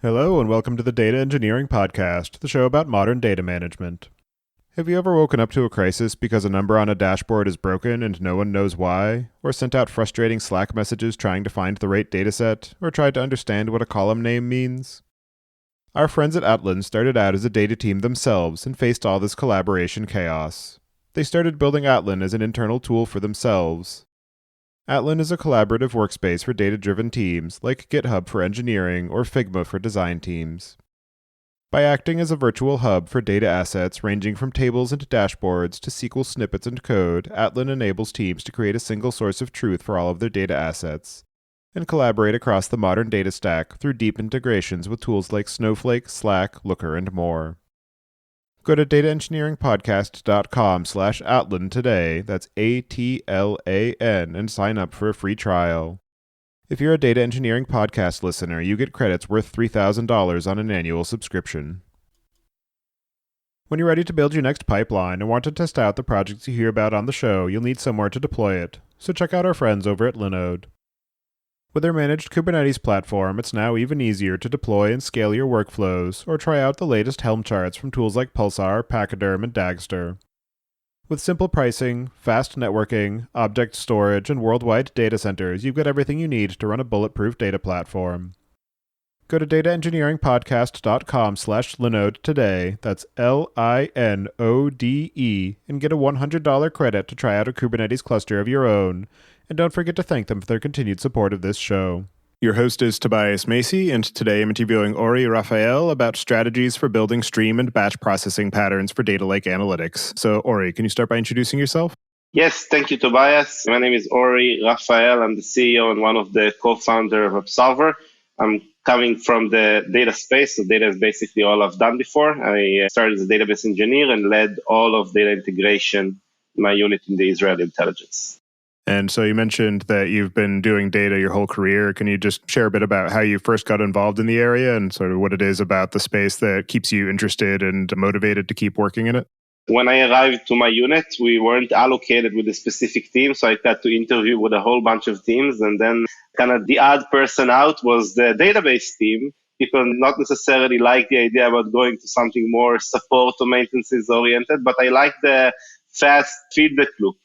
Hello and welcome to the Data Engineering Podcast, the show about modern data management. Have you ever woken up to a crisis because a number on a dashboard is broken and no one knows why, or sent out frustrating Slack messages trying to find the right dataset, or tried to understand what a column name means? Our friends at Atlan started out as a data team themselves and faced all this collaboration chaos. They started building Atlan as an internal tool for themselves. Atlan is a collaborative workspace for data-driven teams, like GitHub for engineering or Figma for design teams. By acting as a virtual hub for data assets ranging from tables and dashboards to SQL snippets and code, Atlan enables teams to create a single source of truth for all of their data assets, and collaborate across the modern data stack through deep integrations with tools like Snowflake, Slack, Looker, and more. Go to dataengineeringpodcast.com/Atlan today, that's ATLAN, and sign up for a free trial. If you're a Data Engineering Podcast listener, you get credits worth $3,000 on an annual subscription. When you're ready to build your next pipeline and want to test out the projects you hear about on the show, you'll need somewhere to deploy it, so check out our friends over at Linode. With their managed Kubernetes platform, it's now even easier to deploy and scale your workflows, or try out the latest Helm charts from tools like Pulsar, Pachyderm, and Dagster. With simple pricing, fast networking, object storage, and worldwide data centers, you've got everything you need to run a bulletproof data platform. Go to dataengineeringpodcast.com/Linode today, that's LINODE, and get a $100 credit to try out a Kubernetes cluster of your own. And don't forget to thank them for their continued support of this show. Your host is Tobias Macey, and today I'm interviewing Ori Rafael about strategies for building stream and batch processing patterns for data lake analytics. So, Ori, can you start by introducing yourself? Yes, thank you, Tobias. My name is Ori Rafael. I'm the CEO and one of the co-founders of Upsolver. I'm coming from the data space, so data is basically all I've done before. I started as a database engineer and led all of data integration in my unit in the Israeli intelligence. And so you mentioned that you've been doing data your whole career. Can you just share a bit about how you first got involved in the area and sort of what it is about the space that keeps you interested and motivated to keep working in it? When I arrived to my unit, we weren't allocated with a specific team, so I got to interview with a whole bunch of teams. And then kind of the odd person out was the database team. People not necessarily like the idea about going to something more support or maintenance oriented, but I like the fast feedback loop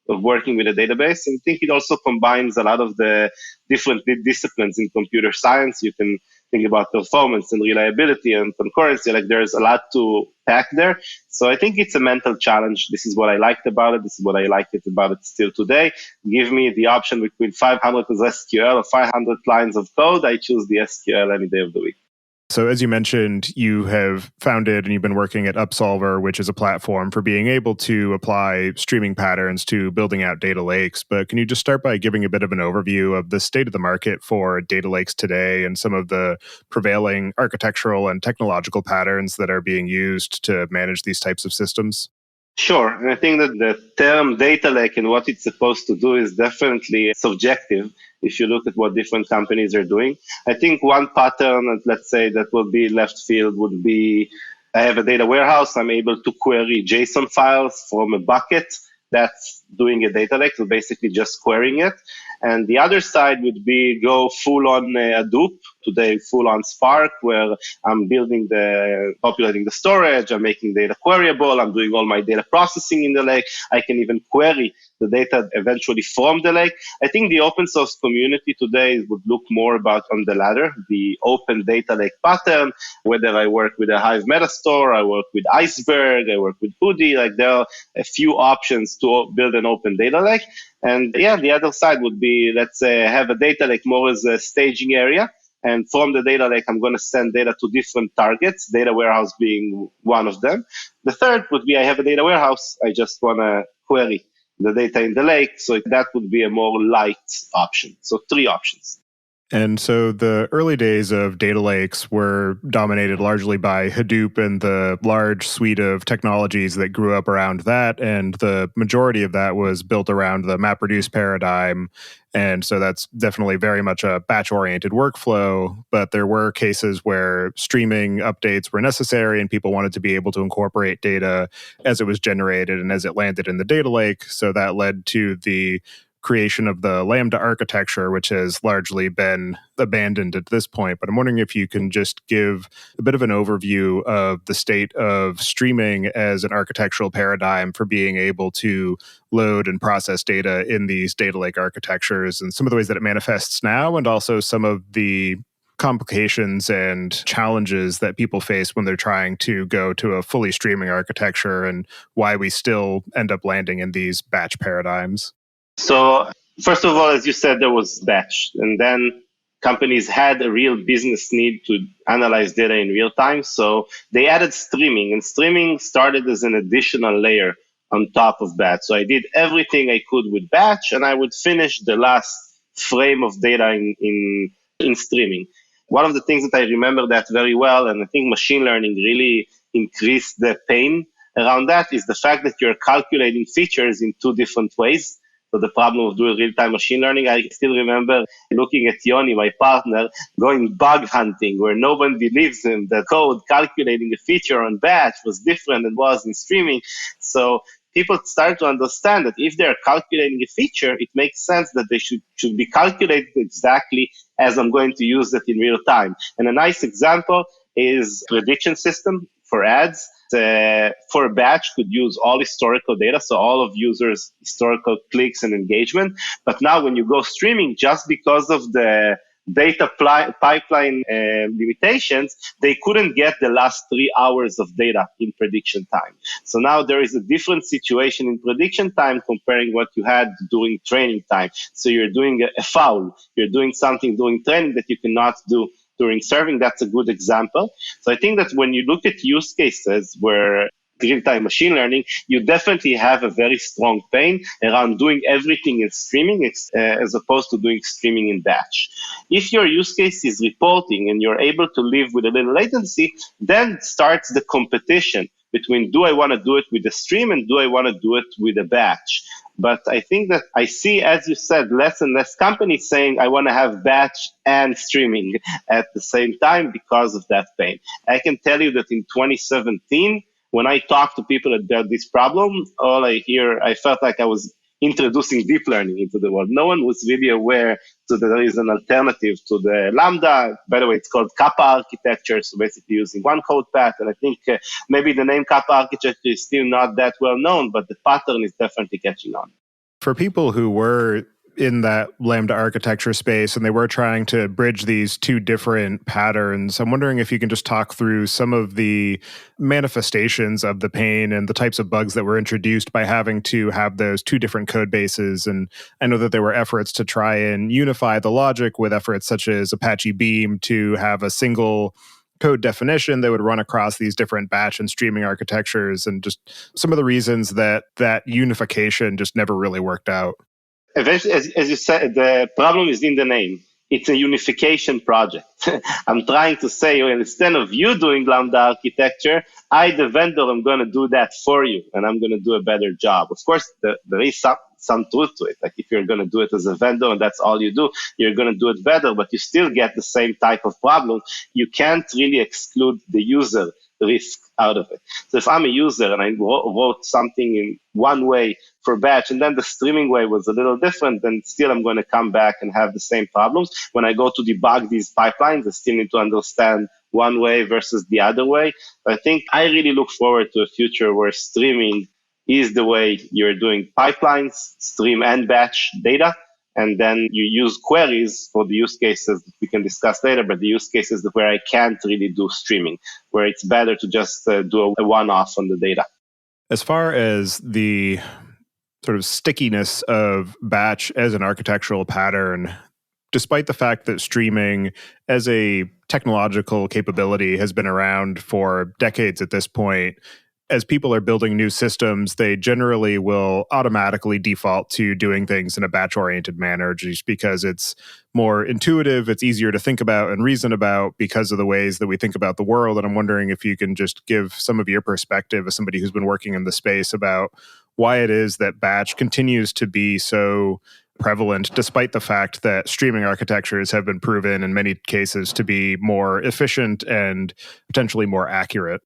of working with a database. And I think it also combines a lot of the different disciplines in computer science. You can think about performance and reliability and concurrency. Like there's a lot to pack there. So I think it's a mental challenge. This is what I liked about it. This is what I liked about it still today. Give me the option between 500 of SQL or 500 lines of code. I choose the SQL any day of the week. So as you mentioned, you have founded and you've been working at Upsolver, which is a platform for being able to apply streaming patterns to building out data lakes. But can you just start by giving a bit of an overview of the state of the market for data lakes today and some of the prevailing architectural and technological patterns that are being used to manage these types of systems? Sure. And I think that the term data lake and what it's supposed to do is definitely subjective if you look at what different companies are doing. I think one pattern, let's say, that will be left field would be I have a data warehouse. I'm able to query JSON files from a bucket. That's doing a data lake, so basically just querying it. And the other side would be go full on Hadoop, today full on Spark, where I'm populating the storage, I'm making data queryable, I'm doing all my data processing in the lake. I can even query the data eventually from the lake. I think the open source community today would look more about on the latter, the open data lake pattern, whether I work with a Hive Metastore, I work with Iceberg, I work with Hoodie, like there are a few options to build an open data lake. And yeah, the other side would be, let's say, have a data lake more as a staging area. And from the data lake, I'm going to send data to different targets, data warehouse being one of them. The third would be I have a data warehouse. I just want to query the data in the lake. So that would be a more light option. So 3 options. And so the early days of data lakes were dominated largely by Hadoop and the large suite of technologies that grew up around that. And the majority of that was built around the MapReduce paradigm. And so that's definitely very much a batch-oriented workflow. But there were cases where streaming updates were necessary and people wanted to be able to incorporate data as it was generated and as it landed in the data lake. So that led to the creation of the Lambda architecture, which has largely been abandoned at this point. But I'm wondering if you can just give a bit of an overview of the state of streaming as an architectural paradigm for being able to load and process data in these data lake architectures, and some of the ways that it manifests now, and also some of the complications and challenges that people face when they're trying to go to a fully streaming architecture, and why we still end up landing in these batch paradigms. So, first of all, as you said, there was batch, and then companies had a real business need to analyze data in real time. So they added streaming, and streaming started as an additional layer on top of batch. So I did everything I could with batch, and I would finish the last frame of data in streaming. One of the things that I remember that very well, and I think machine learning really increased the pain around that, is the fact that you're calculating features in two different ways. So the problem of doing real-time machine learning, I still remember looking at Yoni, my partner, going bug hunting, where no one believes him that code calculating a feature on batch was different than was in streaming. So people start to understand that if they're calculating a feature, it makes sense that they should be calculated exactly as I'm going to use it in real time. And a nice example is prediction system for ads. For batch could use all historical data, so all of users' historical clicks and engagement. But now when you go streaming, just because of the data pipeline limitations, they couldn't get the last 3 hours of data in prediction time. So now there is a different situation in prediction time comparing what you had during training time. So you're doing a foul, you're doing something during training that you cannot do during serving. That's a good example. So I think that when you look at use cases where real-time machine learning, you definitely have a very strong pain around doing everything in streaming as opposed to doing streaming in batch. If your use case is reporting and you're able to live with a little latency, then starts the competition between do I want to do it with a stream and do I want to do it with a batch. But I think that I see, as you said, less and less companies saying I want to have batch and streaming at the same time because of that pain. I can tell you that in 2017, when I talked to people about this problem, all I hear, I felt like I was introducing deep learning into the world. No one was really aware that there is an alternative to the Lambda. By the way, it's called Kappa architecture, so basically using one code path. And I think maybe the name Kappa architecture is still not that well known, but the pattern is definitely catching on. For people who were in that Lambda architecture space and they were trying to bridge these two different patterns, I'm wondering if you can just talk through some of the manifestations of the pain and the types of bugs that were introduced by having to have those two different code bases. And I know that there were efforts to try and unify the logic with efforts such as Apache Beam to have a single code definition that would run across these different batch and streaming architectures, and just some of the reasons that unification just never really worked out. Eventually, as you said, the problem is in the name. It's a unification project. I'm trying to say, well, instead of you doing Lambda architecture, I, the vendor, am going to do that for you, and I'm going to do a better job. Of course, there is some truth to it. Like if you're going to do it as a vendor and that's all you do, you're going to do it better, but you still get the same type of problem. You can't really exclude the user risk out of it. So if I'm a user and I wrote something in one way for batch and then the streaming way was a little different, then still I'm going to come back and have the same problems. When I go to debug these pipelines, I still need to understand one way versus the other way. I think I really look forward to a future where streaming is the way you're doing pipelines, stream and batch data, and then you use queries for the use cases that we can discuss later, but the use cases where I can't really do streaming, where it's better to just do a one-off on the data. As far as the sort of stickiness of batch as an architectural pattern, despite the fact that streaming as a technological capability has been around for decades at this point, as people are building new systems, they generally will automatically default to doing things in a batch-oriented manner just because it's more intuitive, it's easier to think about and reason about because of the ways that we think about the world. And I'm wondering if you can just give some of your perspective as somebody who's been working in the space about why it is that batch continues to be so prevalent, despite the fact that streaming architectures have been proven in many cases to be more efficient and potentially more accurate.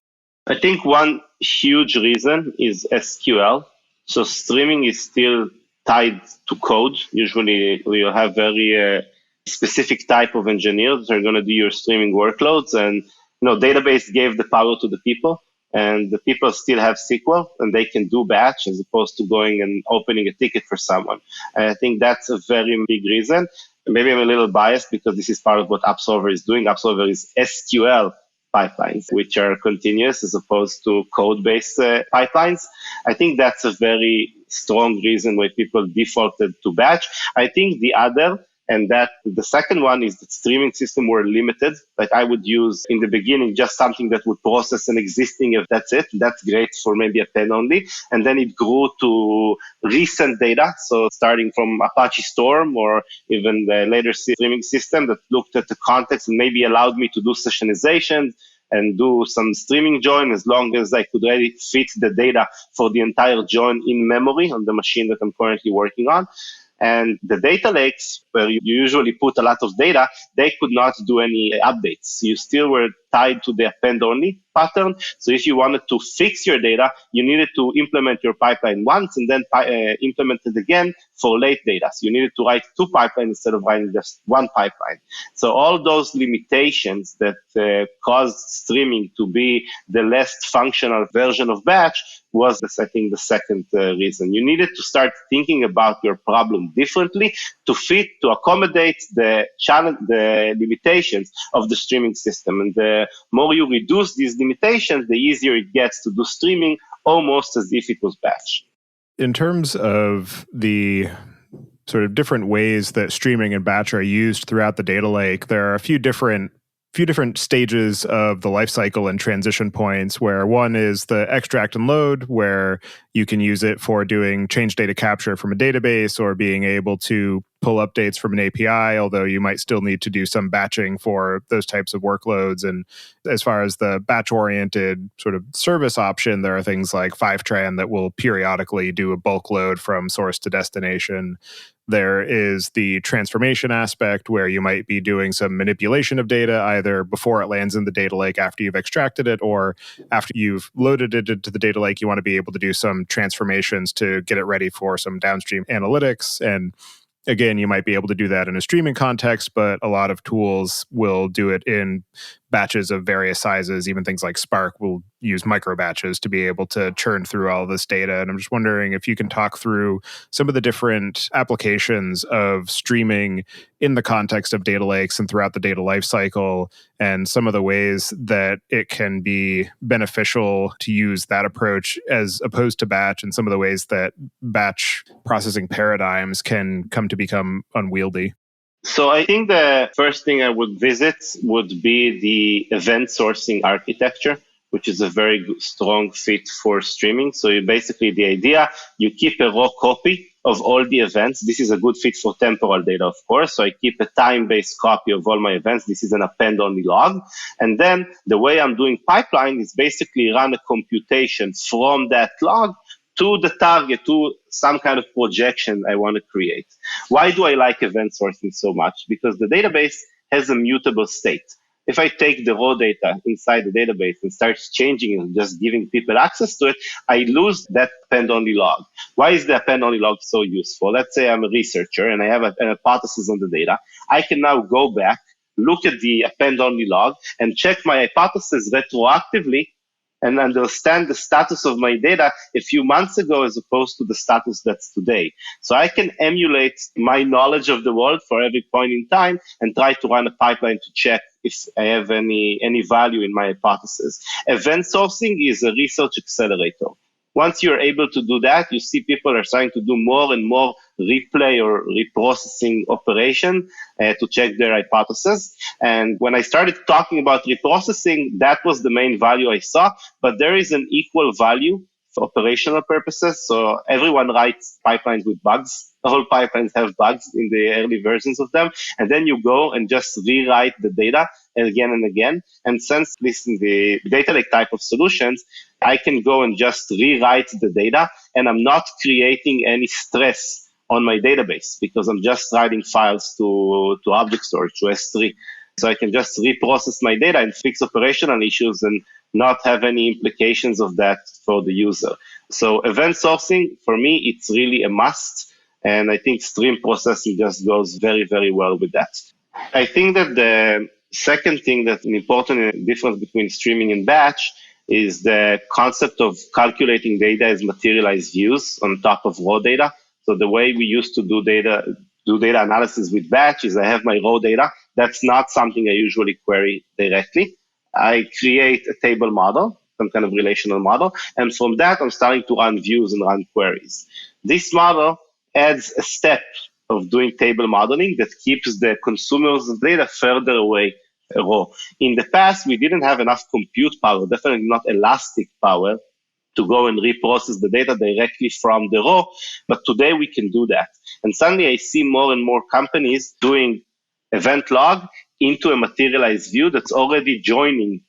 I think one huge reason is SQL. So streaming is still tied to code. Usually you'll have very specific type of engineers that are going to do your streaming workloads. And database gave the power to the people, and the people still have SQL, and they can do batch as opposed to going and opening a ticket for someone. And I think that's a very big reason. Maybe I'm a little biased because this is part of what Upsolver is doing. Upsolver is SQL pipelines, which are continuous as opposed to code-based pipelines. I think that's a very strong reason why people defaulted to batch. I think the other, and that the second one, is that streaming systems were limited. Like I would use in the beginning just something that would process an existing, if that's it. That's great for maybe a pen only. And then it grew to recent data. So starting from Apache Storm or even the later streaming system that looked at the context and maybe allowed me to do sessionization and do some streaming join as long as I could really fit the data for the entire join in memory on the machine that I'm currently working on. And the data lakes, where you usually put a lot of data, they could not do any updates. You still were tied to the append-only pattern. So if you wanted to fix your data, you needed to implement your pipeline once and then implement it again for late data. So you needed to write two pipelines instead of writing just one pipeline. So all those limitations that caused streaming to be the less functional version of batch was, I think, the second reason. You needed to start thinking about your problem differently to accommodate the challenge, the limitations of the streaming system. And the more you reduce these limitations, the easier it gets to do streaming, almost as if it was batch. In terms of the sort of different ways that streaming and batch are used throughout the data lake, there are a few different stages of the life cycle and transition points, where one is the extract and load, where you can use it for doing change data capture from a database or being able to pull updates from an API, although you might still need to do some batching for those types of workloads. And as far as the batch-oriented sort of service option, there are things like Fivetran that will periodically do a bulk load from source to destination. There is the transformation aspect, where you might be doing some manipulation of data either before it lands in the data lake after you've extracted it, or after you've loaded it into the data lake, you want to be able to do some transformations to get it ready for some downstream analytics. And again, you might be able to do that in a streaming context, but a lot of tools will do it in batches of various sizes. Even things like Spark will use micro batches to be able to churn through all this data. And I'm just wondering if you can talk through some of the different applications of streaming in the context of data lakes and throughout the data lifecycle, and some of the ways that it can be beneficial to use that approach as opposed to batch, and some of the ways that batch processing paradigms can come to become unwieldy. So I think the first thing I would visit would be the event sourcing architecture, which is a very strong fit for streaming. So the idea, you keep a raw copy of all the events. This is a good fit for temporal data, of course. So I keep a time-based copy of all my events. This is an append-only log. And then the way I'm doing pipeline is basically run a computation from that log to the target, to some kind of projection I want to create. Why do I like event sourcing so much? Because the database has a mutable state. If I take the raw data inside the database and start changing it and just giving people access to it, I lose that append-only log. Why is the append-only log so useful? Let's say I'm a researcher and I have an hypothesis on the data. I can now go back, look at the append-only log, and check my hypothesis retroactively and understand the status of my data a few months ago as opposed to the status that's today. So I can emulate my knowledge of the world for every point in time and try to run a pipeline to check if I have any value in my hypothesis. Event sourcing is a research accelerator. Once you're able to do that, you see people are starting to do more and more replay or reprocessing operation to check their hypothesis. And when I started talking about reprocessing, that was the main value I saw. But there is an equal value for operational purposes. So everyone writes pipelines with bugs. All pipelines have bugs in the early versions of them. And then you go and just rewrite the data again and again. And since this is the data lake type of solutions, I can go and just rewrite the data, and I'm not creating any stress on my database because I'm just writing files to object storage, to S3. So I can just reprocess my data and fix operational issues and not have any implications of that for the user. So event sourcing, for me, it's really a must. And I think stream processing just goes very, very well with that. I think that the second thing that's an important difference between streaming and batch is the concept of calculating data as materialized views on top of raw data. So the way we used to do data analysis with batch is I have my raw data. That's not something I usually query directly. I create a table model, some kind of relational model, and from that I'm starting to run views and run queries. This model adds a step of doing table modeling that keeps the consumers of data further away raw. In the past, we didn't have enough compute power, definitely not elastic power, to go and reprocess the data directly from the raw, but today we can do that. And suddenly I see more and more companies doing event log into a materialized view that's already joining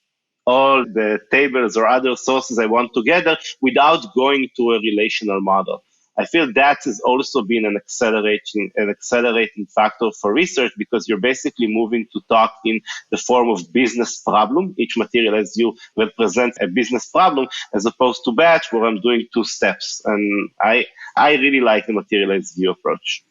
all the tables or other sources I want to gather without going to a relational model. I feel that has also been an accelerating factor for research because you're basically moving to talk in the form of business problem. Each materialized view represents a business problem as opposed to batch where I'm doing two steps. And I really like the materialized view approach.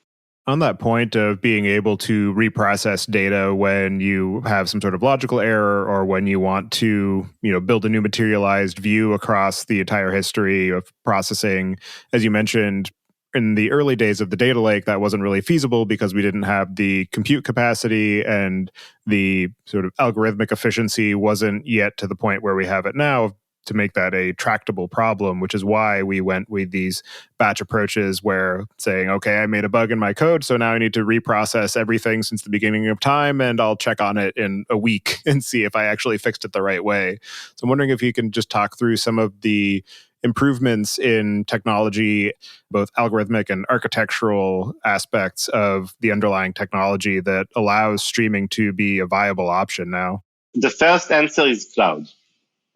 On that point of being able to reprocess data when you have some sort of logical error or when you want to, build a new materialized view across the entire history of processing, as you mentioned, in the early days of the data lake, that wasn't really feasible because we didn't have the compute capacity and the sort of algorithmic efficiency wasn't yet to the point where we have it now to make that a tractable problem, which is why we went with these batch approaches where saying, okay, I made a bug in my code, so now I need to reprocess everything since the beginning of time, and I'll check on it in a week and see if I actually fixed it the right way. So I'm wondering if you can just talk through some of the improvements in technology, both algorithmic and architectural aspects of the underlying technology that allows streaming to be a viable option now. The first answer is cloud.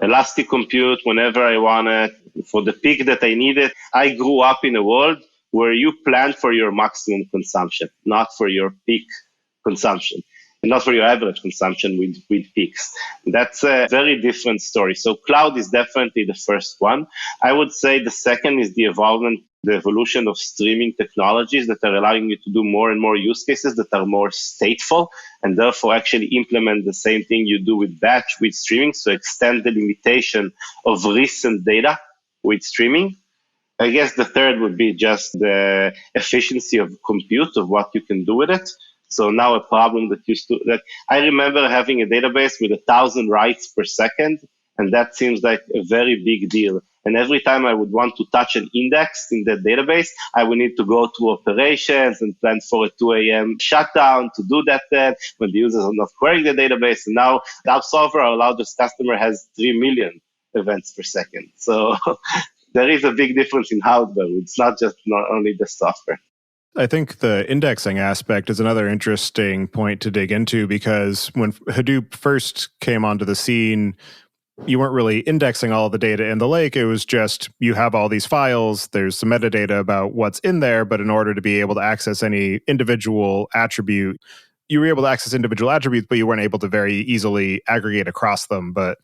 Elastic compute whenever I want it, for the peak that I need it. I grew up in a world where you plan for your maximum consumption, not for your peak consumption, and not for your average consumption with peaks. That's a very different story. So cloud is definitely the first one. I would say the second is the evolution of streaming technologies that are allowing you to do more and more use cases that are more stateful and therefore actually implement the same thing you do with batch with streaming. So extend the limitation of recent data with streaming. I guess the third would be just the efficiency of compute of what you can do with it. So now a problem that I remember having a database with 1,000 writes per second, and that seems like a very big deal. And every time I would want to touch an index in that database, I would need to go to operations and plan for a 2 a.m. shutdown to do that then when the users are not querying the database. And now the Upsolver, our largest customer, has 3 million events per second. So there is a big difference in hardware. It's not only the software. I think the indexing aspect is another interesting point to dig into because when Hadoop first came onto the scene, you weren't really indexing all the data in the lake. It was just you have all these files, there's some metadata about what's in there, but in order to be able to access any individual attribute, you were able to access individual attributes, but you weren't able to very easily aggregate across them. But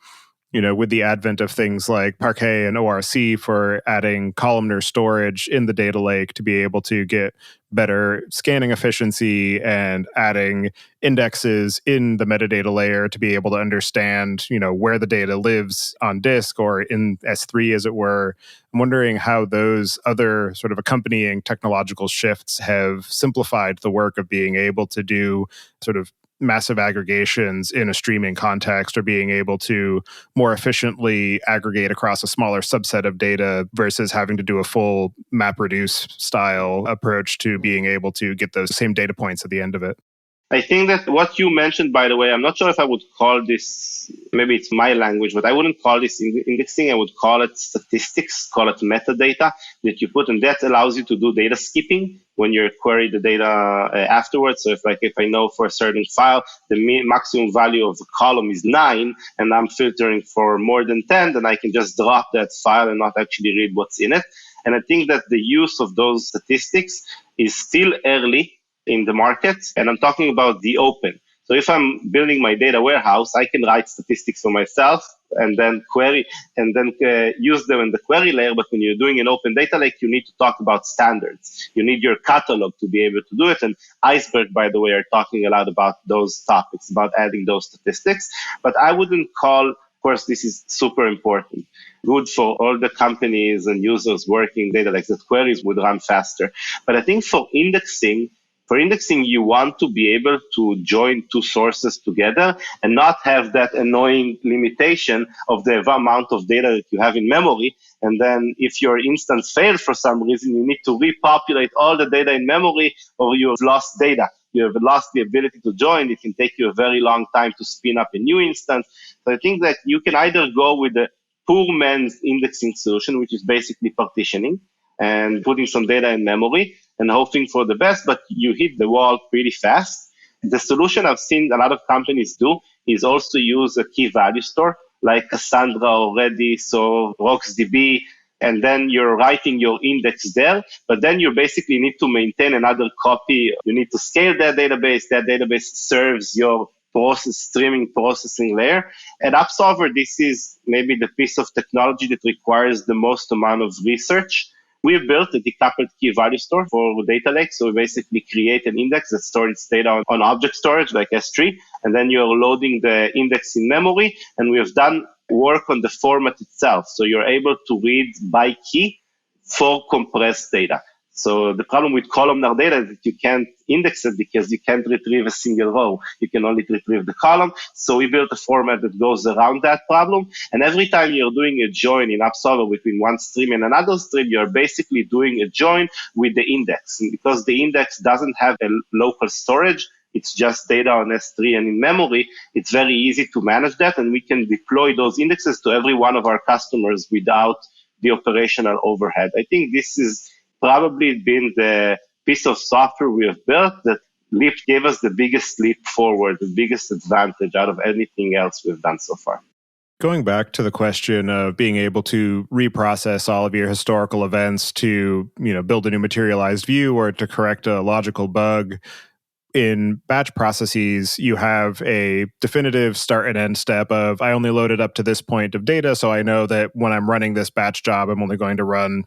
with the advent of things like Parquet and ORC for adding columnar storage in the data lake to be able to get better scanning efficiency and adding indexes in the metadata layer to be able to understand, where the data lives on disk or in S3, as it were. I'm wondering how those other sort of accompanying technological shifts have simplified the work of being able to do sort of massive aggregations in a streaming context or being able to more efficiently aggregate across a smaller subset of data versus having to do a full MapReduce style approach to being able to get those same data points at the end of it. I think that what you mentioned, by the way, I'm not sure if I would call this, maybe it's my language, but I wouldn't call this indexing. I would call it statistics, call it metadata that you put, and that allows you to do data skipping when you query the data afterwards. So if I know for a certain file, the maximum value of the column is 9, and I'm filtering for more than 10, then I can just drop that file and not actually read what's in it. And I think that the use of those statistics is still early in the market, and I'm talking about the open. So if I'm building my data warehouse, I can write statistics for myself and then query and then use them in the query layer. But when you're doing an open data lake, you need to talk about standards. You need your catalog to be able to do it. And Iceberg, by the way, are talking a lot about those topics, about adding those statistics. But I wouldn't call, of course, this is super important, good for all the companies and users working data lakes, that queries would run faster. But I think for indexing, you want to be able to join two sources together and not have that annoying limitation of the amount of data that you have in memory. And then if your instance fails for some reason, you need to repopulate all the data in memory, or you have lost data. You have lost the ability to join. It can take you a very long time to spin up a new instance. So I think that you can either go with the poor man's indexing solution, which is basically partitioning and putting some data in memory and hoping for the best, but you hit the wall pretty fast. The solution I've seen a lot of companies do is also use a key value store like Cassandra or Redis or RocksDB, and then you're writing your index there, but then you basically need to maintain another copy. You need to scale that database. That database serves your streaming processing layer. At Upsolver, this is maybe the piece of technology that requires the most amount of research. We built a decoupled key value store for data lake. So we basically create an index that stores its data on object storage like S3, and then you're loading the index in memory. And we have done work on the format itself. So you're able to read by key for compressed data. So the problem with columnar data is that you can't index it because you can't retrieve a single row. You can only retrieve the column. So we built a format that goes around that problem. And every time you're doing a join in Upsolver between one stream and another stream, you're basically doing a join with the index. And because the index doesn't have a local storage, it's just data on S3 and in memory, it's very easy to manage that. And we can deploy those indexes to every one of our customers without the operational overhead. I think this is probably been the piece of software we have built that gave us the biggest leap forward, the biggest advantage out of anything else we've done so far. Going back to the question of being able to reprocess all of your historical events to, build a new materialized view or to correct a logical bug, in batch processes, you have a definitive start and end step of, I only loaded up to this point of data, so I know that when I'm running this batch job, I'm only going to run,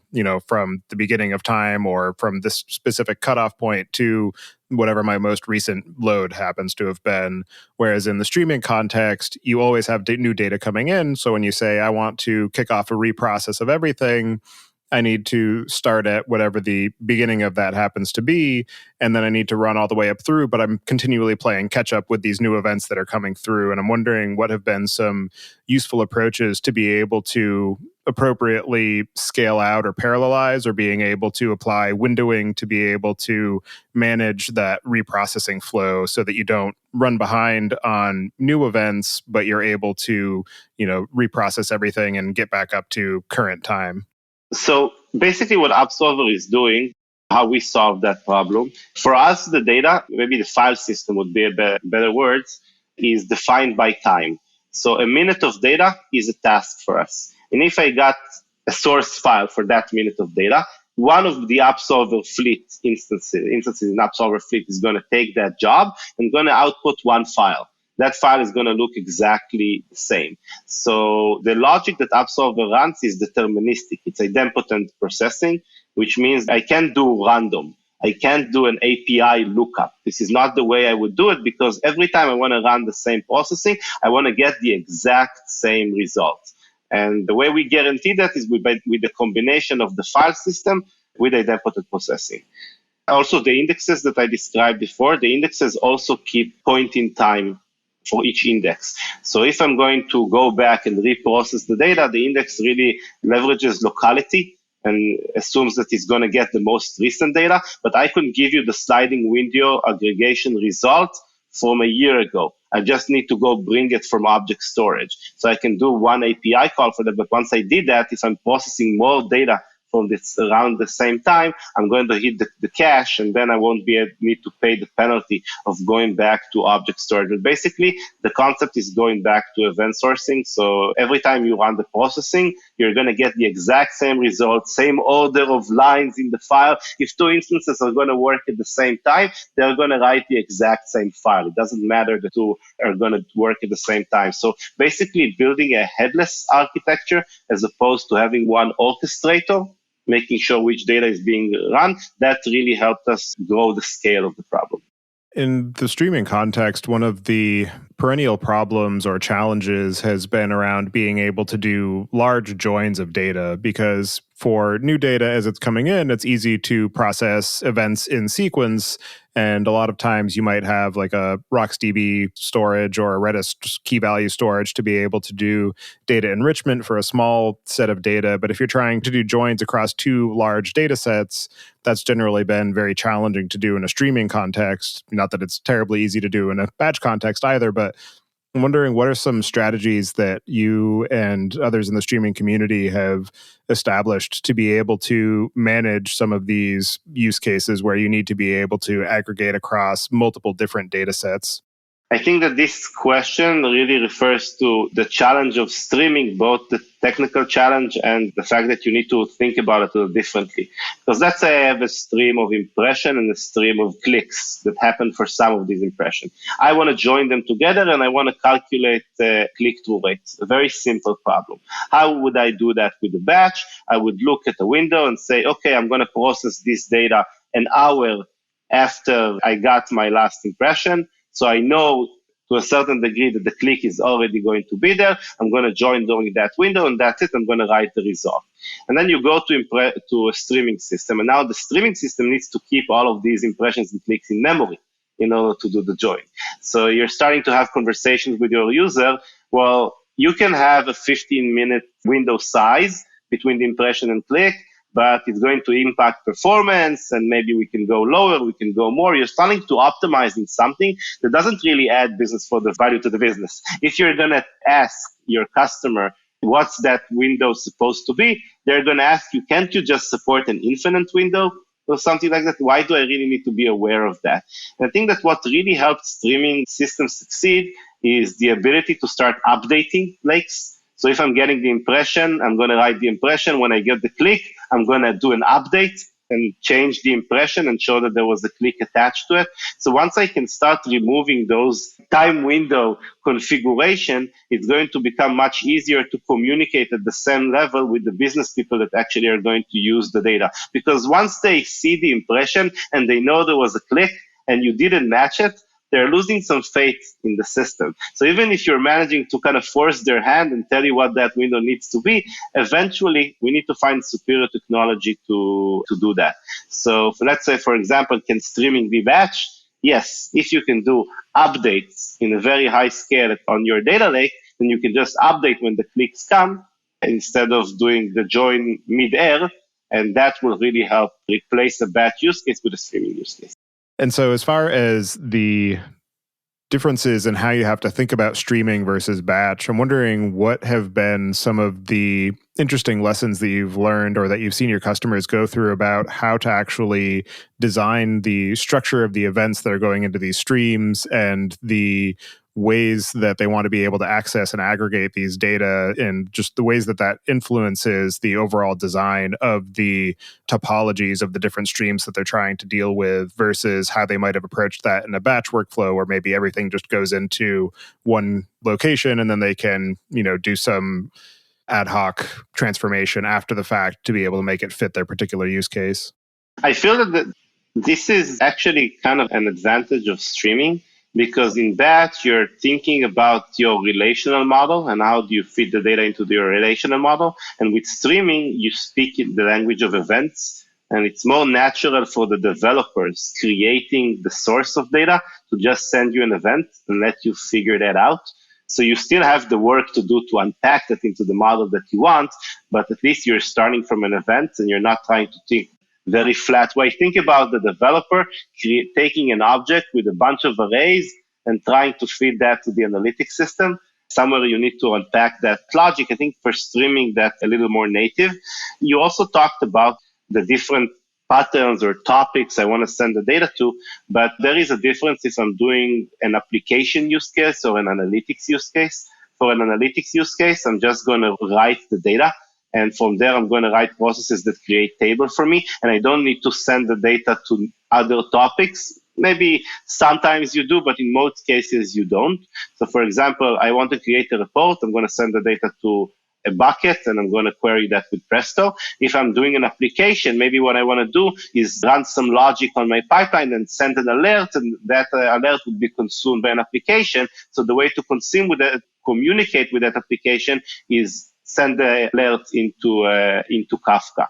from the beginning of time or from this specific cutoff point to whatever my most recent load happens to have been. Whereas in the streaming context, you always have new data coming in. So when you say, I want to kick off a reprocess of everything, I need to start at whatever the beginning of that happens to be, and then I need to run all the way up through, but I'm continually playing catch up with these new events that are coming through. And I'm wondering what have been some useful approaches to be able to appropriately scale out or parallelize, or being able to apply windowing to be able to manage that reprocessing flow so that you don't run behind on new events, but you're able to, reprocess everything and get back up to current time. So basically what Upsolver is doing, how we solve that problem. For us, the data, maybe the file system would be a better word, is defined by time. So a minute of data is a task for us. And if I got a source file for that minute of data, one of the Upsolver fleet instances in Upsolver fleet is going to take that job and going to output one file. That file is going to look exactly the same. So the logic that Upsolver runs is deterministic. It's idempotent processing, which means I can't do random. I can't do an API lookup. This is not the way I would do it, because every time I want to run the same processing, I want to get the exact same result. And the way we guarantee that is with the combination of the file system with idempotent processing. Also, the indexes that I described before, the indexes also keep point in time for each index. So if I'm going to go back and reprocess the data, the index really leverages locality and assumes that it's going to get the most recent data, but I can give you the sliding window aggregation result from a year ago. I just need to go bring it from object storage. So I can do one API call for that, but once I did that, if I'm processing more data from this around the same time, I'm going to hit the cache, and then I won't need to pay the penalty of going back to object storage. But basically, the concept is going back to event sourcing. So every time you run the processing, you're going to get the exact same result, same order of lines in the file. If two instances are going to work at the same time, they're going to write the exact same file. It doesn't matter the two are going to work at the same time. So basically building a headless architecture as opposed to having one orchestrator, making sure which data is being run, that really helped us grow the scale of the problem. In the streaming context, one of the perennial problems or challenges has been around being able to do large joins of data, because for new data as it's coming in, it's easy to process events in sequence. And a lot of times you might have like a RocksDB storage or a Redis key value storage to be able to do data enrichment for a small set of data. But if you're trying to do joins across two large data sets, that's generally been very challenging to do in a streaming context. Not that it's terribly easy to do in a batch context either, but I'm wondering, what are some strategies that you and others in the streaming community have established to be able to manage some of these use cases where you need to be able to aggregate across multiple different data sets? I think that this question really refers to the challenge of streaming, both the technical challenge and the fact that you need to think about it a little differently. Because let's say I have a stream of impression and a stream of clicks that happen for some of these impressions. I want to join them together and I want to calculate the click-through rate. A very simple problem. How would I do that with a batch? I would look at the window and say, okay, I'm going to process this data an hour after I got my last impression. So I know to a certain degree that the click is already going to be there. I'm going to join during that window, and that's it. I'm going to write the result. And then you go to a streaming system, and now the streaming system needs to keep all of these impressions and clicks in memory in order to do the join. So you're starting to have conversations with your user. Well, you can have a 15-minute window size between the impression and click, but it's going to impact performance, and maybe we can go lower, we can go more. You're starting to optimize in something that doesn't really add business for the value to the business. If you're going to ask your customer, what's that window supposed to be? They're going to ask you, can't you just support an infinite window or something like that? Why do I really need to be aware of that? And I think that what really helps streaming systems succeed is the ability to start updating lakes. So if I'm getting the impression, I'm going to write the impression. When I get the click, I'm going to do an update and change the impression and show that there was a click attached to it. So once I can start removing those time window configuration, it's going to become much easier to communicate at the same level with the business people that actually are going to use the data. Because once they see the impression and they know there was a click and you didn't match it, they're losing some faith in the system. So even if you're managing to kind of force their hand and tell you what that window needs to be, eventually we need to find superior technology to do that. So let's say, for example, can streaming be batch? Yes, if you can do updates in a very high scale on your data lake, then you can just update when the clicks come instead of doing the join mid-air, and that will really help replace a batch use case with a streaming use case. And so as far as the differences in how you have to think about streaming versus batch, I'm wondering what have been some of the interesting lessons that you've learned or that you've seen your customers go through about how to actually design the structure of the events that are going into these streams and the ways that they want to be able to access and aggregate these data, and just the ways that that influences the overall design of the topologies of the different streams that they're trying to deal with versus how they might have approached that in a batch workflow where maybe everything just goes into one location and then they can, do some ad hoc transformation after the fact to be able to make it fit their particular use case. I feel that this is actually kind of an advantage of streaming, because in batch, you're thinking about your relational model and how do you fit the data into your relational model. And with streaming, you speak in the language of events, and it's more natural for the developers creating the source of data to just send you an event and let you figure that out. So you still have the work to do to unpack that into the model that you want, but at least you're starting from an event and you're not trying to think very flat way. Think about the developer taking an object with a bunch of arrays and trying to feed that to the analytics system. Somewhere you need to unpack that logic. I think for streaming, that's a little more native. You also talked about the different patterns or topics I want to send the data to, but there is a difference if I'm doing an application use case or an analytics use case. For an analytics use case, I'm just going to write the data. And from there, I'm going to write processes that create table for me. And I don't need to send the data to other topics. Maybe sometimes you do, but in most cases you don't. So for example, I want to create a report. I'm going to send the data to a bucket and I'm going to query that with Presto. If I'm doing an application, maybe what I want to do is run some logic on my pipeline and send an alert, and that alert would be consumed by an application. So the way to communicate with that application is send the alert into Kafka.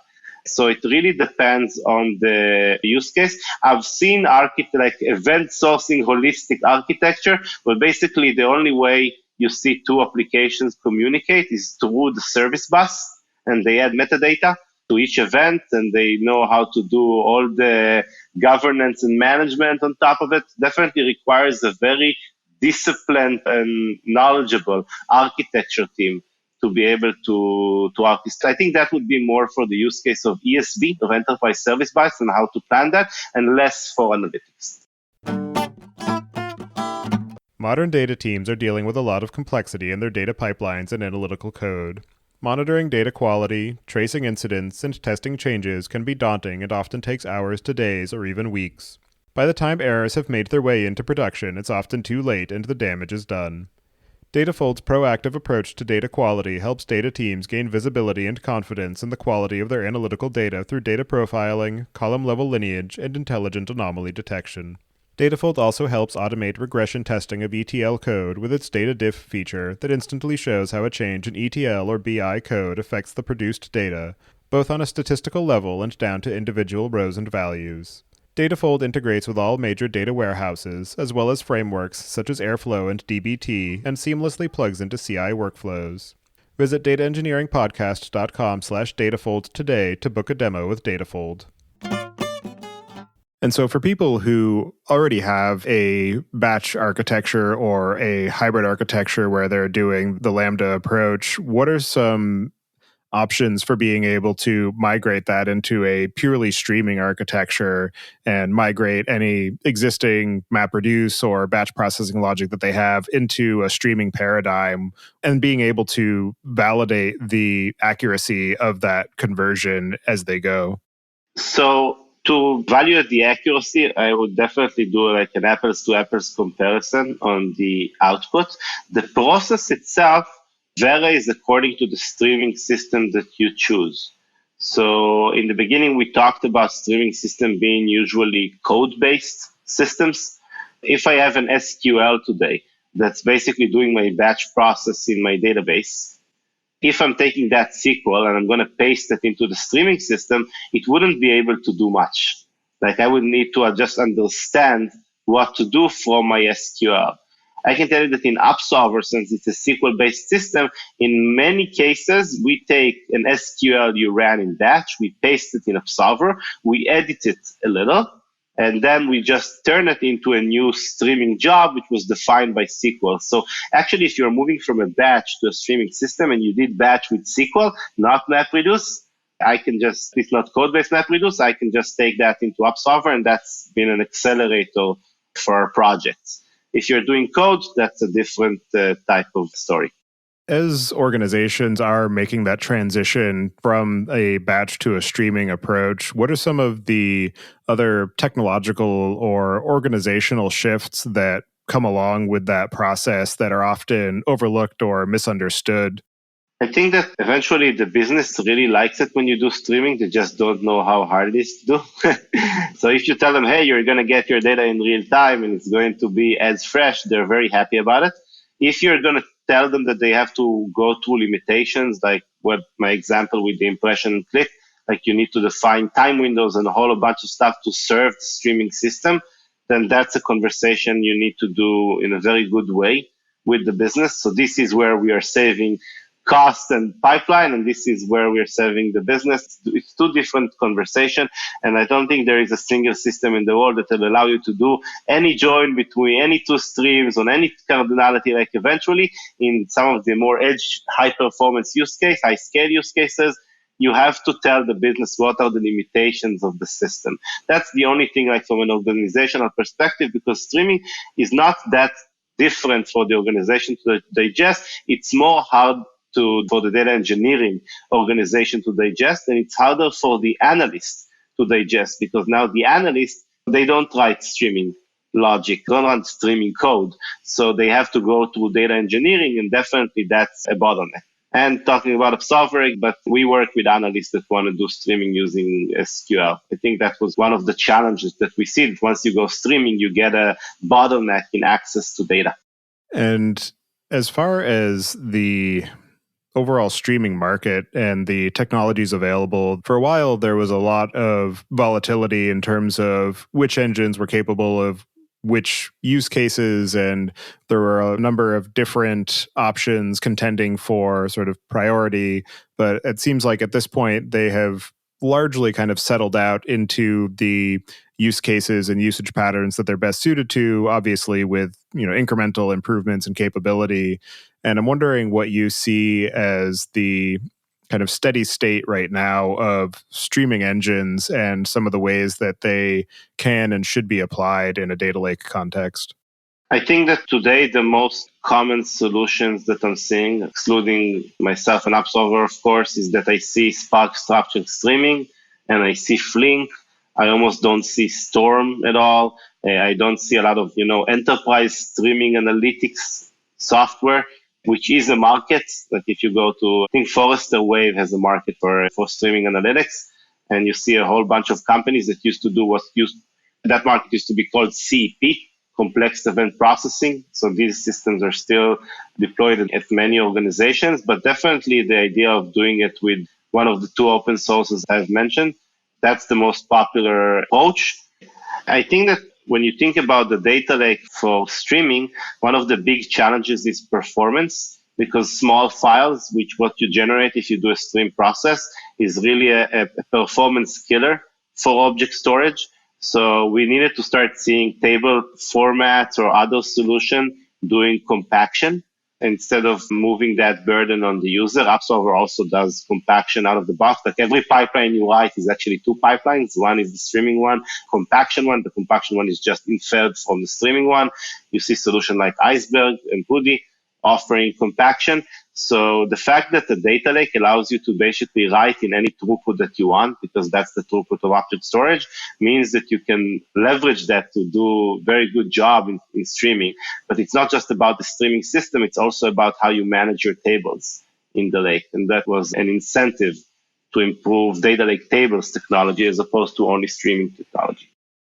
So it really depends on the use case. I've seen like event sourcing holistic architecture, where basically the only way you see two applications communicate is through the service bus, and they add metadata to each event, and they know how to do all the governance and management on top of it. Definitely requires a very disciplined and knowledgeable architecture team to be able to orchestrate. I think that would be more for the use case of ESB, of enterprise service bus, and how to plan that, and less for analytics. Modern data teams are dealing with a lot of complexity in their data pipelines and analytical code. Monitoring data quality, tracing incidents, and testing changes can be daunting and often takes hours to days or even weeks. By the time errors have made their way into production, it's often too late and the damage is done. Datafold's proactive approach to data quality helps data teams gain visibility and confidence in the quality of their analytical data through data profiling, column-level lineage, and intelligent anomaly detection. Datafold also helps automate regression testing of ETL code with its data diff feature that instantly shows how a change in ETL or BI code affects the produced data, both on a statistical level and down to individual rows and values. Datafold integrates with all major data warehouses, as well as frameworks such as Airflow and dbt, and seamlessly plugs into CI workflows. Visit dataengineeringpodcast.com/Datafold today to book a demo with Datafold. And so for people who already have a batch architecture or a hybrid architecture where they're doing the Lambda approach, what are some options for being able to migrate that into a purely streaming architecture and migrate any existing MapReduce or batch processing logic that they have into a streaming paradigm, and being able to validate the accuracy of that conversion as they go? So to evaluate the accuracy, I would definitely do like an apples to apples comparison on the output. The process itself varies according to the streaming system that you choose. So in the beginning, we talked about streaming system being usually code-based systems. If I have an SQL today that's basically doing my batch process in my database, if I'm taking that SQL and I'm going to paste it into the streaming system, it wouldn't be able to do much. Like I would need to just understand what to do from my SQL. I can tell you that in Upsolver, since it's a SQL-based system, in many cases, we take an SQL you ran in batch, we paste it in Upsolver, we edit it a little, and then we just turn it into a new streaming job, which was defined by SQL. So actually, if you're moving from a batch to a streaming system and you did batch with SQL, not MapReduce, it's not code-based MapReduce, I can just take that into Upsolver, and that's been an accelerator for our projects. If you're doing code, that's a different type of story. As organizations are making that transition from a batch to a streaming approach, what are some of the other technological or organizational shifts that come along with that process that are often overlooked or misunderstood? I think that eventually the business really likes it when you do streaming. They just don't know how hard it is to do. So if you tell them, hey, you're going to get your data in real time and it's going to be as fresh, they're very happy about it. If you're going to tell them that they have to go through limitations, like what my example with the impression and click, like you need to define time windows and a whole bunch of stuff to serve the streaming system, then that's a conversation you need to do in a very good way with the business. So this is where we are saving cost and pipeline, and this is where we're serving the business. It's two different conversations, and I don't think there is a single system in the world that will allow you to do any join between any two streams on any cardinality. Like eventually, in some of the more edge, high performance use case, high scale use cases, you have to tell the business what are the limitations of the system. That's the only thing, like from an organizational perspective, because streaming is not that different for the organization to digest. It's more hard for the data engineering organization to digest, and it's harder for the analyst to digest, because now the analysts, they don't write streaming logic, don't run streaming code. So they have to go through data engineering, and definitely that's a bottleneck. And talking about Upsolver, but we work with analysts that want to do streaming using SQL. I think that was one of the challenges that we see. Once you go streaming, you get a bottleneck in access to data. And as far as the overall streaming market and the technologies available, for a while there was a lot of volatility in terms of which engines were capable of which use cases, and there were a number of different options contending for sort of priority. But it seems like at this point they have largely kind of settled out into the use cases and usage patterns that they're best suited to, obviously with, incremental improvements in capability. And I'm wondering what you see as the kind of steady state right now of streaming engines and some of the ways that they can and should be applied in a data lake context. I think that today the most common solutions that I'm seeing, excluding myself and Upsolver, of course, is that I see Spark structured streaming and I see Flink. I almost don't see Storm at all. I don't see a lot of, enterprise streaming analytics software, which is a market. Like if you go to, I think Forrester Wave has a market for streaming analytics, and you see a whole bunch of companies that used to do that market used to be called CEP, complex event processing. So these systems are still deployed at many organizations, but definitely the idea of doing it with one of the two open sources I've mentioned, that's the most popular approach. I think that when you think about the data lake for streaming, one of the big challenges is performance, because small files, which what you generate if you do a stream process, is really a performance killer for object storage. So we needed to start seeing table formats or other solution doing compaction instead of moving that burden on the user. Upsolver also does compaction out of the box. Like every pipeline you write is actually two pipelines. One is the streaming one, compaction one. The compaction one is just inferred from the streaming one. You see solution like Iceberg and Hoodie offering compaction. So the fact that the data lake allows you to basically write in any throughput that you want, because that's the throughput of object storage, means that you can leverage that to do a very good job in streaming. But it's not just about the streaming system, it's also about how you manage your tables in the lake. And that was an incentive to improve data lake tables technology as opposed to only streaming technology.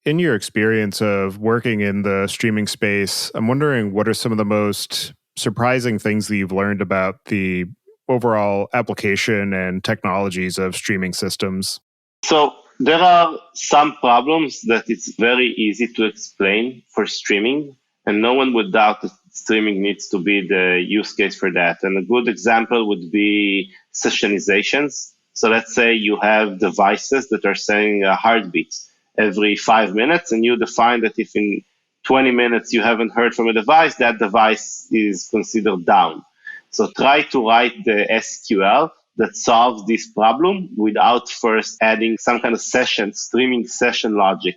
In your experience of working in the streaming space, I'm wondering what are some of the most surprising things that you've learned about the overall application and technologies of streaming systems? So there are some problems that it's very easy to explain for streaming, and no one would doubt that streaming needs to be the use case for that. And a good example would be sessionizations. So let's say you have devices that are sending a heartbeat every 5 minutes, and you define that if in 20 minutes you haven't heard from a device, that device is considered down. So try to write the SQL that solves this problem without first adding some kind of streaming session logic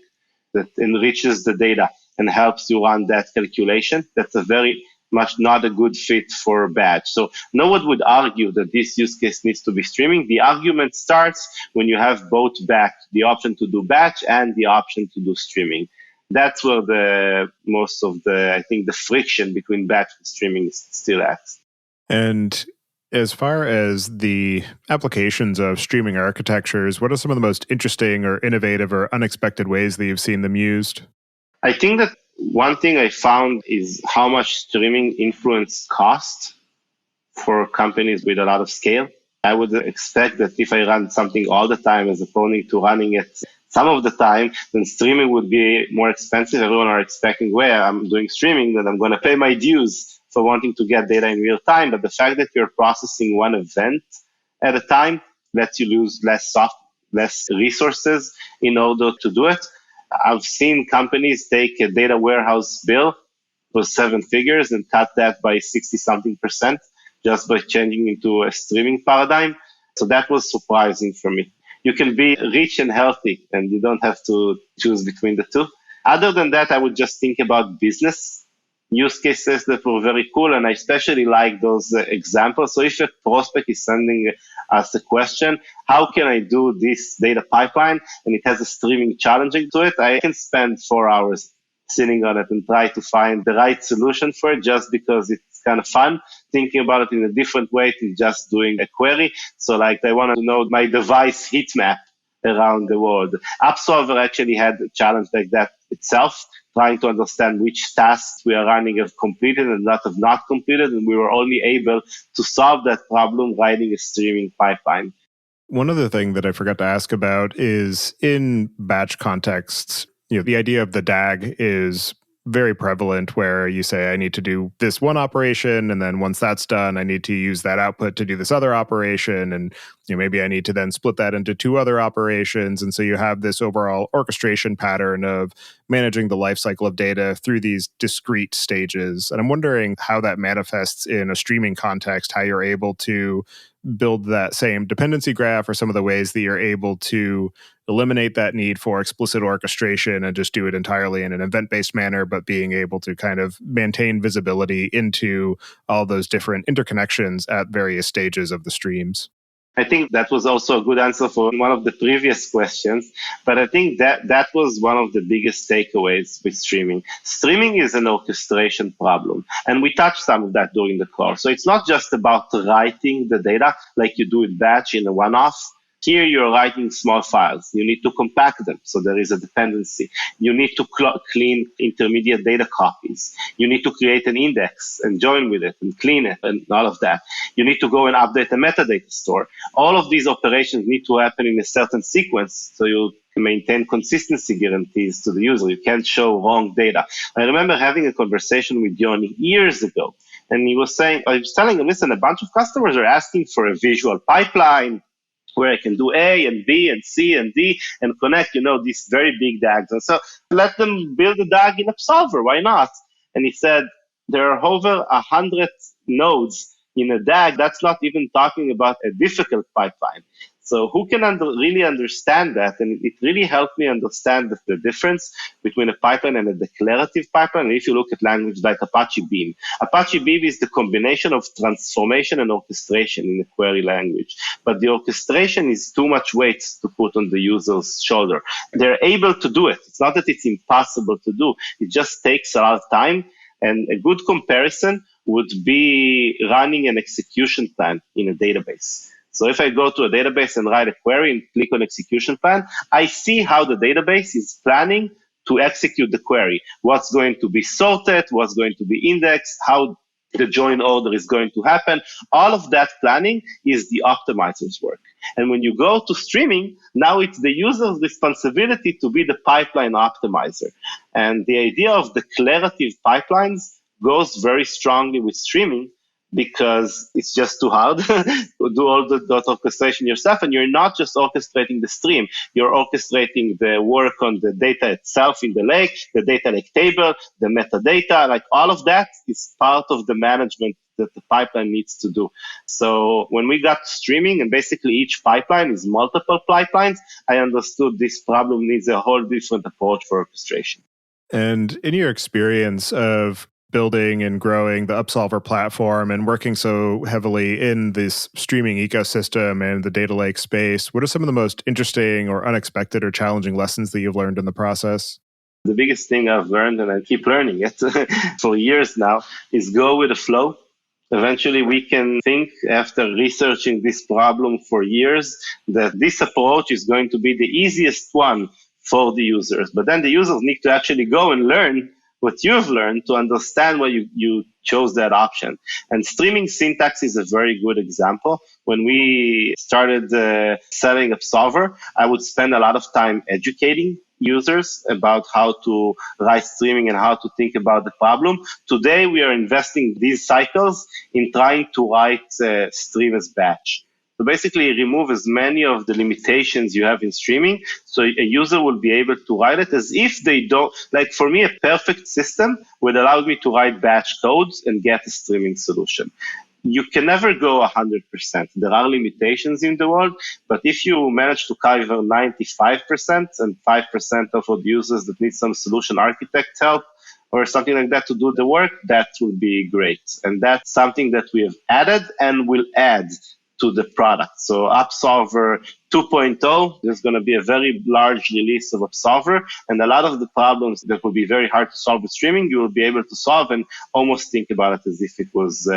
that enriches the data and helps you run that calculation. That's a very much not a good fit for batch. So no one would argue that this use case needs to be streaming. The argument starts when you have both the option to do batch and the option to do streaming. That's where I think the friction between batch and streaming is still at. And as far as the applications of streaming architectures, what are some of the most interesting or innovative or unexpected ways that you've seen them used? I think that one thing I found is how much streaming influence cost for companies with a lot of scale. I would expect that if I run something all the time as opposed to running it some of the time, then streaming would be more expensive. Everyone are expecting, I'm doing streaming, then I'm going to pay my dues for wanting to get data in real time, but the fact that you're processing one event at a time lets you lose less resources in order to do it. I've seen companies take a data warehouse bill for 7 figures and cut that by 60 something percent just by changing into a streaming paradigm. So that was surprising for me. You can be rich and healthy and you don't have to choose between the two. Other than that, I would just think about business use cases that were very cool. And I especially like those examples. So if a prospect is sending us a question, how can I do this data pipeline? And it has a streaming challenge to it. I can spend 4 hours sitting on it and try to find the right solution for it just because it's kind of fun thinking about it in a different way than just doing a query. So like I want to know my device heat map around the world. Upsolver actually had a challenge like that itself, trying to understand which tasks we are running have completed and not have not completed. And we were only able to solve that problem writing a streaming pipeline. One other thing that I forgot to ask about is in batch contexts, the idea of the DAG is very prevalent where you say, I need to do this one operation, and then once that's done, I need to use that output to do this other operation, and maybe I need to then split that into two other operations. And so you have this overall orchestration pattern of managing the life cycle of data through these discrete stages. And I'm wondering how that manifests in a streaming context, how you're able to build that same dependency graph, or some of the ways that you're able to eliminate that need for explicit orchestration and just do it entirely in an event-based manner, but being able to kind of maintain visibility into all those different interconnections at various stages of the streams. I think that was also a good answer for one of the previous questions, but I think that was one of the biggest takeaways with streaming. Streaming is an orchestration problem, and we touched some of that during the call. So it's not just about writing the data like you do with batch in a one-off. Here you're writing small files. You need to compact them, so there is a dependency. You need to clean intermediate data copies. You need to create an index and join with it and clean it and all of that. You need to go and update a metadata store. All of these operations need to happen in a certain sequence, so you maintain consistency guarantees to the user. You can't show wrong data. I remember having a conversation with Yoni years ago, and I was telling him, listen, a bunch of customers are asking for a visual pipeline where I can do A and B and C and D and connect, these very big DAGs. And so let them build a DAG in Upsolver. Why not? And he said, there are over 100 nodes in a DAG. That's not even talking about a difficult pipeline. So who can really understand that? And it really helped me understand the difference between a pipeline and a declarative pipeline. And if you look at language like Apache Beam is the combination of transformation and orchestration in a query language. But the orchestration is too much weight to put on the user's shoulder. They're able to do it. It's not that it's impossible to do. It just takes a lot of time. And a good comparison would be running an execution plan in a database. So if I go to a database and write a query and click on execution plan, I see how the database is planning to execute the query. What's going to be sorted, what's going to be indexed, how the join order is going to happen. All of that planning is the optimizer's work. And when you go to streaming, now it's the user's responsibility to be the pipeline optimizer. And the idea of declarative pipelines goes very strongly with streaming, because it's just too hard to do all the orchestration yourself. And you're not just orchestrating the stream, you're orchestrating the work on the data itself in the lake, the data lake table, the metadata, like all of that is part of the management that the pipeline needs to do. So when we got streaming and basically each pipeline is multiple pipelines, I understood this problem needs a whole different approach for orchestration. And in your experience of building and growing the Upsolver platform and working so heavily in this streaming ecosystem and the data lake space, what are some of the most interesting or unexpected or challenging lessons that you've learned in the process? The biggest thing I've learned, and I keep learning it for years now, is go with the flow. Eventually, we can think, after researching this problem for years, that this approach is going to be the easiest one for the users. But then the users need to actually go and learn what you've learned to understand why you chose that option. And streaming syntax is a very good example. When we started selling Upsolver, I would spend a lot of time educating users about how to write streaming and how to think about the problem. Today, we are investing these cycles in trying to write stream as batch. So basically, remove as many of the limitations you have in streaming, so a user will be able to write it as if they don't. Like for me, a perfect system would allow me to write batch codes and get a streaming solution. You can never go 100%. There are limitations in the world, but if you manage to cover 95% and 5% of the users that need some solution architect help or something like that to do the work, that will be great. And that's something that we have added and will add to the product. So Upsolver 2.0, there's going to be a very large release of Upsolver, and a lot of the problems that will be very hard to solve with streaming, you will be able to solve and almost think about it as if it was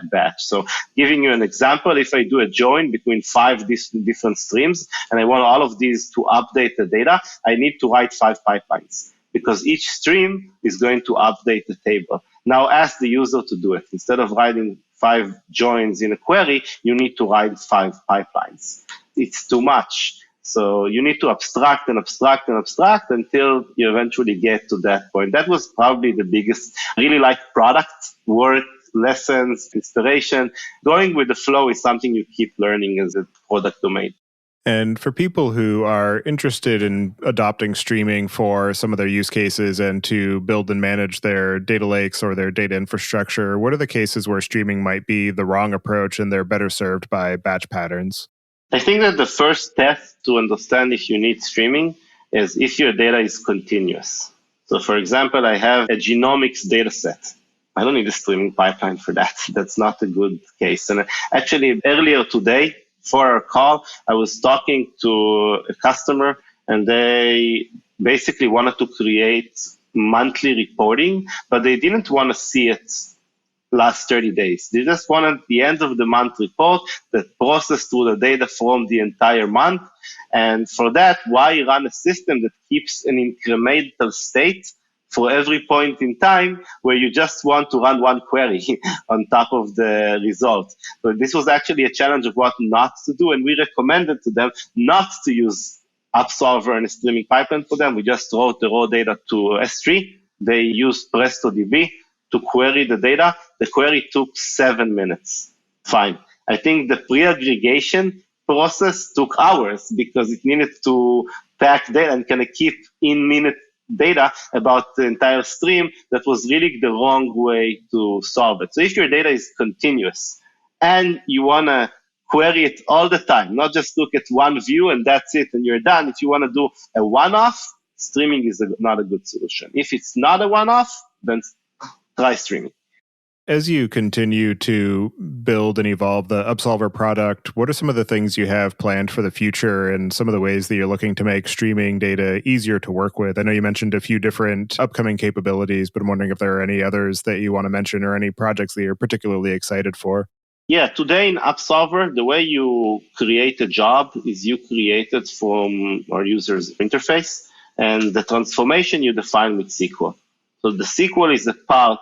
batch. So giving you an example, if I do a join between 5 different streams, and I want all of these to update the data, I need to write 5 pipelines, because each stream is going to update the table. Now ask the user to do it. Instead of writing 5 joins in a query, you need to write 5 pipelines. It's too much. So you need to abstract and abstract and abstract until you eventually get to that point. That was probably the biggest, really like product work, lessons, inspiration. Going with the flow is something you keep learning as a product domain. And for people who are interested in adopting streaming for some of their use cases and to build and manage their data lakes or their data infrastructure, what are the cases where streaming might be the wrong approach and they're better served by batch patterns? I think that the first step to understand if you need streaming is if your data is continuous. So for example, I have a genomics data set. I don't need a streaming pipeline for that. That's not a good case. And actually, earlier today, for our call, I was talking to a customer, and they basically wanted to create monthly reporting, but they didn't want to see it last 30 days. They just wanted the end of the month report that processed through the data from the entire month. And for that, why run a system that keeps an incremental state for every point in time where you just want to run one query on top of the result? So this was actually a challenge of what not to do, and we recommended to them not to use Upsolver and a streaming pipeline for them. We just wrote the raw data to S3. They used PrestoDB to query the data. The query took 7 minutes. Fine. I think the pre-aggregation process took hours because it needed to pack data and kind of keep in-minute data about the entire stream. That was really the wrong way to solve it. So if your data is continuous and you want to query it all the time, not just look at one view and that's it and you're done. If you want to do a one-off, streaming is not a good solution. If it's not a one-off, then try streaming. As you continue to build and evolve the Upsolver product, what are some of the things you have planned for the future and some of the ways that you're looking to make streaming data easier to work with? I know you mentioned a few different upcoming capabilities, but I'm wondering if there are any others that you want to mention or any projects that you're particularly excited for. Yeah, today in Upsolver, the way you create a job is you create it from our user's interface, and the transformation you define with SQL. So the SQL is a part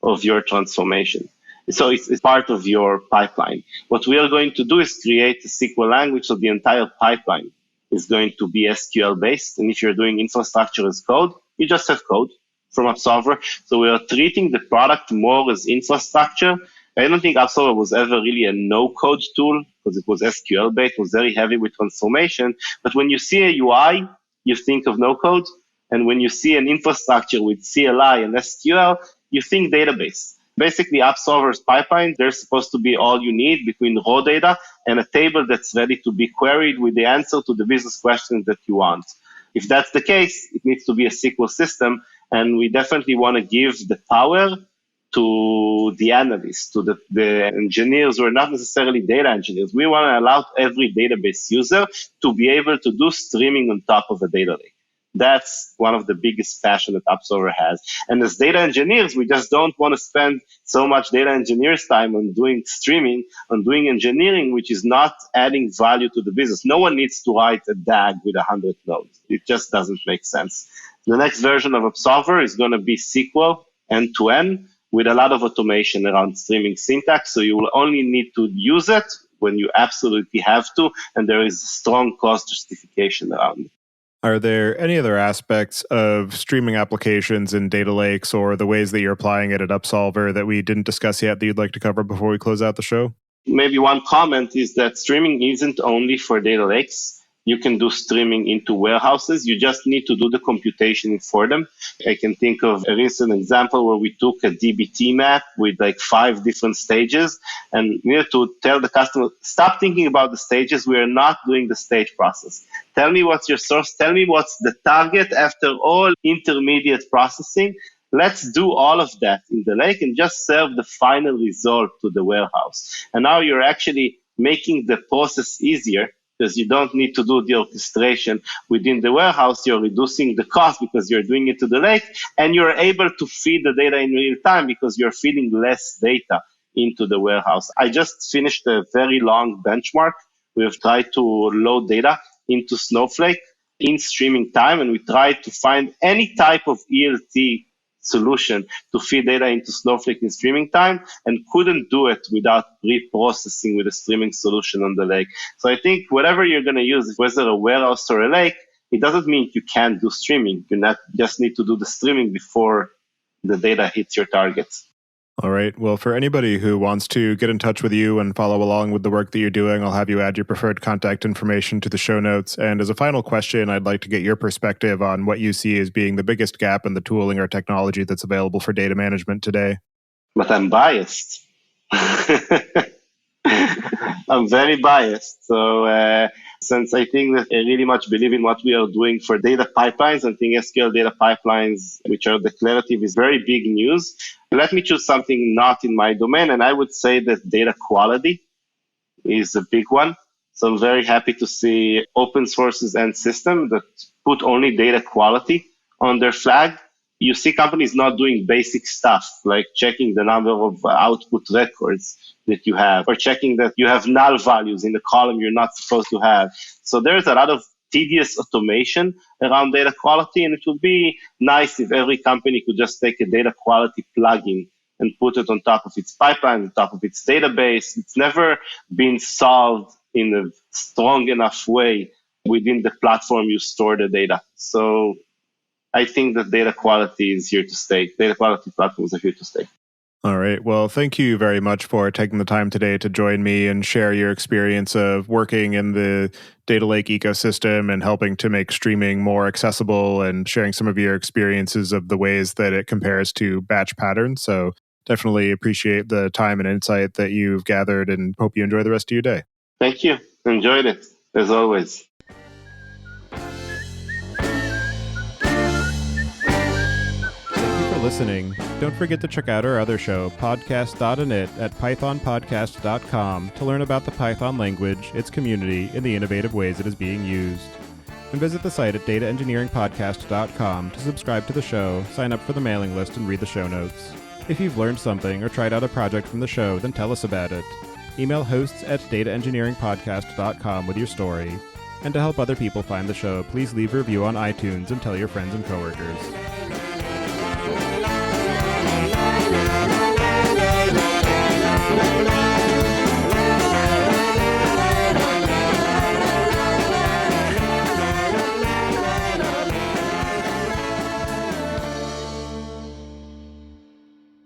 of your transformation. So it's part of your pipeline. What we are going to do is create a SQL language, so the entire pipeline is going to be SQL based. And if you're doing infrastructure as code, you just have code from Upsolver. So we are treating the product more as infrastructure. I don't think Upsolver was ever really a no-code tool because it was SQL based, it was very heavy with transformation. But when you see a UI, you think of no-code. And when you see an infrastructure with CLI and SQL, you think database. Basically, Upsolver's pipeline, they're supposed to be all you need between raw data and a table that's ready to be queried with the answer to the business questions that you want. If that's the case, it needs to be a SQL system, and we definitely want to give the power to the analysts, to the engineers who are not necessarily data engineers. We want to allow every database user to be able to do streaming on top of a data lake. That's one of the biggest passion that Upsolver has. And as data engineers, we just don't want to spend so much data engineers' time on doing streaming, on doing engineering, which is not adding value to the business. No one needs to write a DAG with 100 nodes. It just doesn't make sense. The next version of Upsolver is going to be SQL end-to-end with a lot of automation around streaming syntax. So you will only need to use it when you absolutely have to, and there is strong cost justification around it. Are there any other aspects of streaming applications in data lakes or the ways that you're applying it at Upsolver that we didn't discuss yet that you'd like to cover before we close out the show? Maybe one comment is that streaming isn't only for data lakes. You can do streaming into warehouses. You just need to do the computation for them. I can think of a recent example where we took a DBT map with like 5 different stages and we needed to tell the customer, stop thinking about the stages. We are not doing the stage process. Tell me what's your source. Tell me what's the target after all intermediate processing. Let's do all of that in the lake and just serve the final result to the warehouse. And now you're actually making the process easier because you don't need to do the orchestration within the warehouse. You're reducing the cost because you're doing it to the lake, and you're able to feed the data in real time because you're feeding less data into the warehouse. I just finished a very long benchmark. We've tried to load data into Snowflake in streaming time, and we tried to find any type of ELT solution to feed data into Snowflake in streaming time and couldn't do it without pre-processing with a streaming solution on the lake. So I think whatever you're going to use, whether a warehouse or a lake, it doesn't mean you can't do streaming. You just need to do the streaming before the data hits your targets. All right. Well, for anybody who wants to get in touch with you and follow along with the work that you're doing, I'll have you add your preferred contact information to the show notes. And as a final question, I'd like to get your perspective on what you see as being the biggest gap in the tooling or technology that's available for data management today. But I'm biased. I'm very biased. So since I think that I really much believe in what we are doing for data pipelines, and think SQL data pipelines, which are declarative, is very big news. Let me choose something not in my domain, and I would say that data quality is a big one. So I'm very happy to see open sources and systems that put only data quality on their flag. You see companies not doing basic stuff like checking the number of output records that you have or checking that you have null values in the column you're not supposed to have. So there's a lot of tedious automation around data quality, and it would be nice if every company could just take a data quality plugin and put it on top of its pipeline, on top of its database. It's never been solved in a strong enough way within the platform you store the data. So I think that data quality is here to stay. Data quality platforms are here to stay. All right. Well, thank you very much for taking the time today to join me and share your experience of working in the data lake ecosystem and helping to make streaming more accessible and sharing some of your experiences of the ways that it compares to batch patterns. So definitely appreciate the time and insight that you've gathered and hope you enjoy the rest of your day. Thank you. Enjoyed it, as always. Listening. Don't forget to check out our other show, podcast.init, at pythonpodcast.com to learn about the Python language, its community, and the innovative ways it is being used. And visit the site at dataengineeringpodcast.com to subscribe to the show, sign up for the mailing list, and read the show notes. If you've learned something or tried out a project from the show, then tell us about it. Email hosts at dataengineeringpodcast.com with your story. And to help other people find the show, please leave a review on iTunes and tell your friends and coworkers.